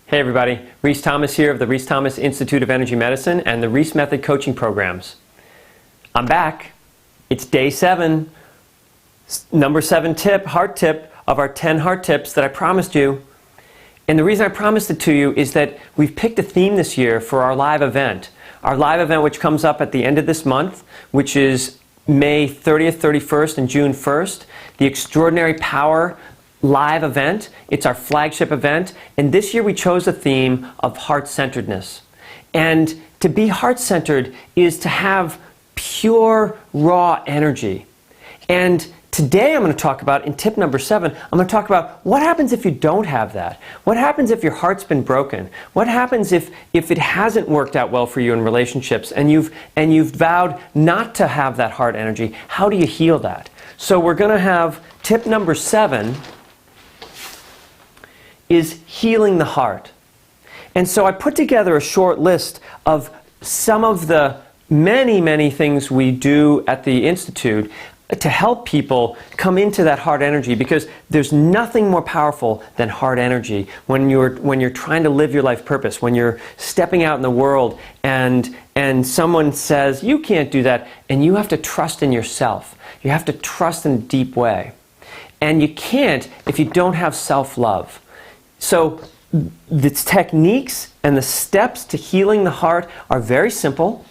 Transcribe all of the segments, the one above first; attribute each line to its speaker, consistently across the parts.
Speaker 1: Hey everybody, RHYS Thomas here of the RHYS Thomas Institute of Energy Medicine and the RHYS Method coaching programs. I'm back. It's day 7, number 7 tip, heart tip of our 10 heart tips that I promised you. And the reason I promised it to you is that we've picked a theme this year for our live event. Our live event, which comes up at the end of this month, which is May 30th, 31st, and June 1st, the Extraordinary Power live event. It's our flagship event, and this year we chose a theme of heart-centeredness. And to be heart-centered is to have pure, raw energy. And today I'm going to talk about, in tip number 7, I'm going to talk about what happens if you don't have that. What happens if your heart's been broken? What happens if it hasn't worked out well for you in relationships and you've vowed not to have that heart energy? How do you heal that? So we're going to have tip number 7 is healing the heart. And so I put together a short list of some of the many things we do at the Institute to help people come into that heart energy, because there's nothing more powerful than heart energy when you're trying to live your life purpose, when you're stepping out in the world and someone says, you can't do that, and you have to trust in yourself. You have to trust in a deep way. And you can't if you don't have self-love. So the techniques and the steps to healing the heart are very simple,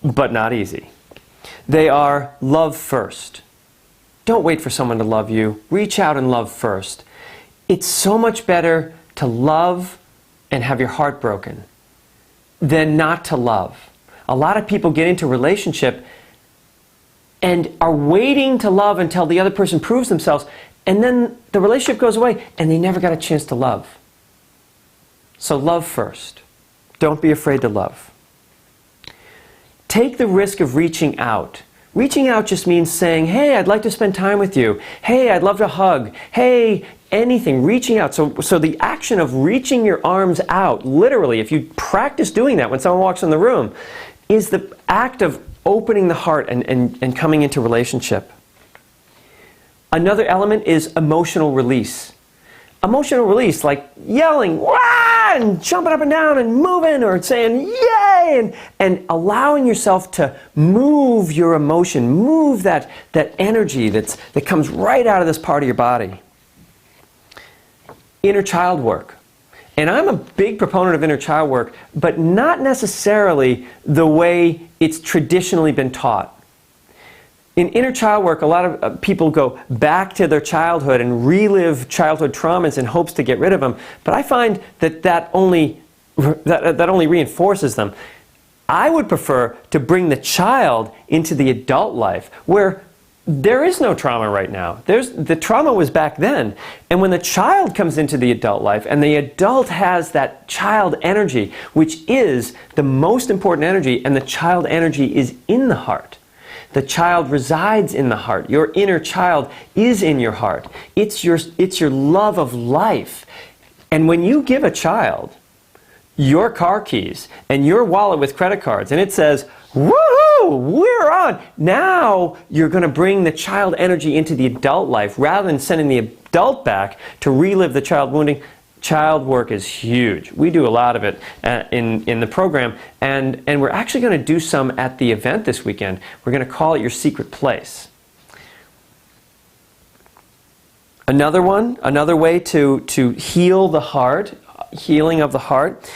Speaker 1: but not easy. They are love first. Don't wait for someone to love you. Reach out and love first. It's so much better to love and have your heart broken than not to love. A lot of people get into a relationship and are waiting to love until the other person proves themselves, and then the relationship goes away and they never got a chance to love. So love first. Don't be afraid to love. Take the risk of reaching out. Reaching out just means saying, hey, I'd like to spend time with you. Hey, I'd love to hug. Hey, anything. Reaching out. So the action of reaching your arms out, literally, if you practice doing that when someone walks in the room, is the act of opening the heart and coming into relationship. Another element is emotional release. Emotional release, like yelling, wah, and jumping up and down and moving, or saying, yay, and allowing yourself to move your emotion, move that energy that comes right out of this part of your body. Inner child work. And I'm a big proponent of inner child work, but not necessarily the way it's traditionally been taught. In inner child work, a lot of people go back to their childhood and relive childhood traumas in hopes to get rid of them. But I find that only reinforces them. I would prefer to bring the child into the adult life, where there is no trauma right now. The trauma was back then. And when the child comes into the adult life and the adult has that child energy, which is the most important energy, and the child energy is in the heart. The child resides in the heart. Your inner child is in your heart. It's your love of life. And when you give a child your car keys and your wallet with credit cards, and it says, woohoo, we're on. Now you're going to bring the child energy into the adult life rather than sending the adult back to relive the child wounding. Child work is huge. We do a lot of it in the program, and we're actually going to do some at the event this weekend. We're going to call it Your Secret Place. Another way to heal the heart, healing of the heart,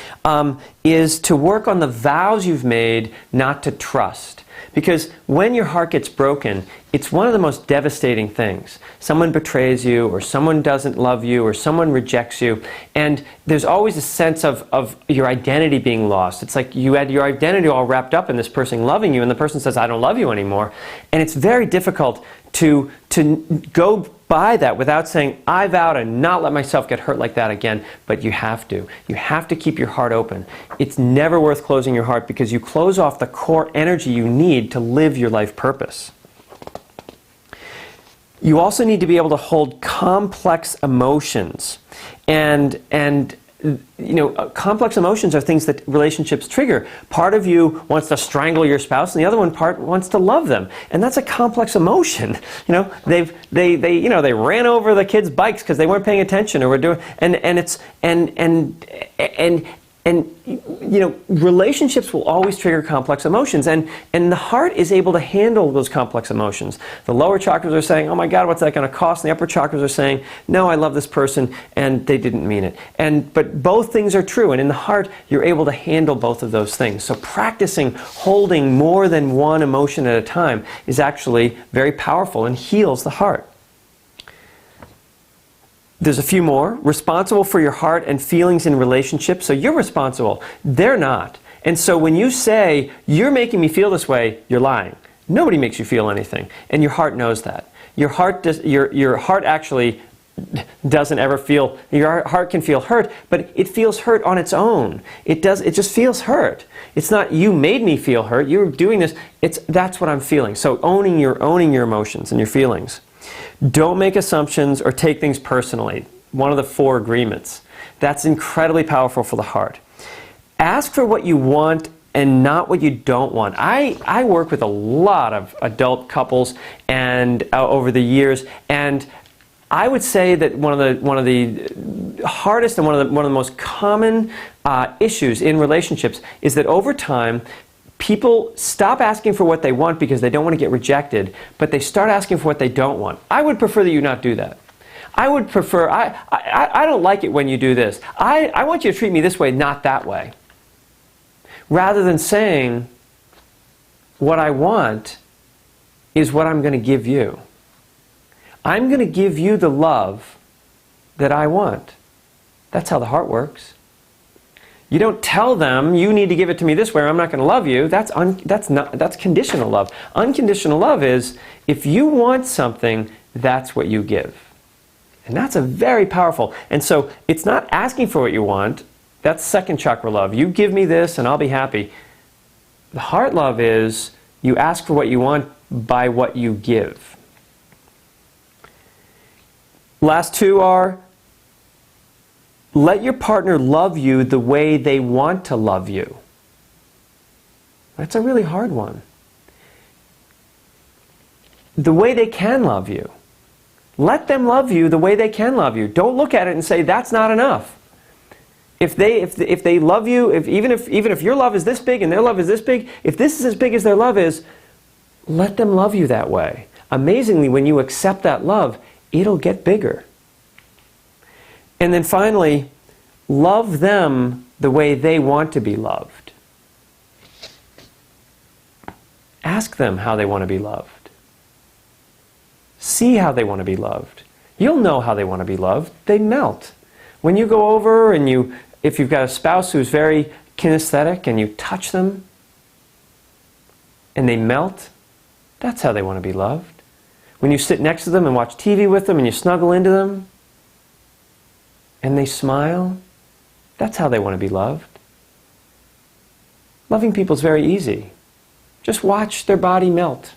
Speaker 1: is to work on the vows you've made not to trust. Because when your heart gets broken, it's one of the most devastating things. Someone betrays you, or someone doesn't love you, or someone rejects you, and there's always a sense of your identity being lost. It's like you had your identity all wrapped up in this person loving you, and the person says, I don't love you anymore. And it's very difficult to go by that without saying, I vow to not let myself get hurt like that again. But you have to. You have to keep your heart open. It's never worth closing your heart, because you close off the core energy you need to live your life purpose. You also need to be able to hold complex emotions. And complex emotions are things that relationships trigger. Part of you wants to strangle your spouse, and the other one part wants to love them, and that's a complex emotion. They ran over the kids' bikes because they weren't paying attention, or were doing, relationships will always trigger complex emotions, and the heart is able to handle those complex emotions. The lower chakras are saying, oh my God, what's that going to cost? And the upper chakras are saying, no, I love this person, and they didn't mean it. But both things are true, and in the heart, you're able to handle both of those things. So practicing holding more than one emotion at a time is actually very powerful and heals the heart. There's a few more. Responsible for your heart and feelings in relationships. So you're responsible. They're not. And so when you say, you're making me feel this way, you're lying. Nobody makes you feel anything. And your heart knows that. Your heart actually doesn't ever feel, your heart can feel hurt, but it feels hurt on its own. It just feels hurt. It's not, you made me feel hurt, you're doing this. That's what I'm feeling. So owning your emotions and your feelings. Don't make assumptions or take things personally. One of the 4 agreements. That's incredibly powerful for the heart. Ask for what you want and not what you don't want. I work with a lot of adult couples and over the years, and I would say that one of the hardest and one of the most common issues in relationships is that over time, people stop asking for what they want because they don't want to get rejected, but they start asking for what they don't want. I would prefer that you not do that. I would prefer, I don't like it when you do this. I want you to treat me this way, not that way. Rather than saying, what I want is what I'm going to give you. I'm going to give you the love that I want. That's how the heart works. You don't tell them, you need to give it to me this way or I'm not going to love you. That's conditional love. Unconditional love is, if you want something, that's what you give. And that's a very powerful. And so it's not asking for what you want. That's second chakra love. You give me this and I'll be happy. The heart love is, you ask for what you want by what you give. Last 2 are, let your partner love you the way they want to love you. That's a really hard one. The way they can love you. Let them love you the way they can love you. Don't look at it and say, that's not enough. If they love you, even if your love is this big and their love is this big, if this is as big as their love is, let them love you that way. Amazingly, when you accept that love, it'll get bigger. And then finally, love them the way they want to be loved. Ask them how they want to be loved. See how they want to be loved. You'll know how they want to be loved. They melt. When you go over and if you've got a spouse who's very kinesthetic and you touch them and they melt, that's how they want to be loved. When you sit next to them and watch TV with them and you snuggle into them and they smile, that's how they want to be loved. Loving people is very easy. Just watch their body melt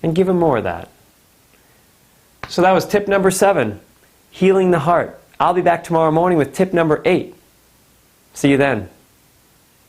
Speaker 1: and give them more of that. So that was tip number 7, healing the heart. I'll be back tomorrow morning with tip number 8. See you then.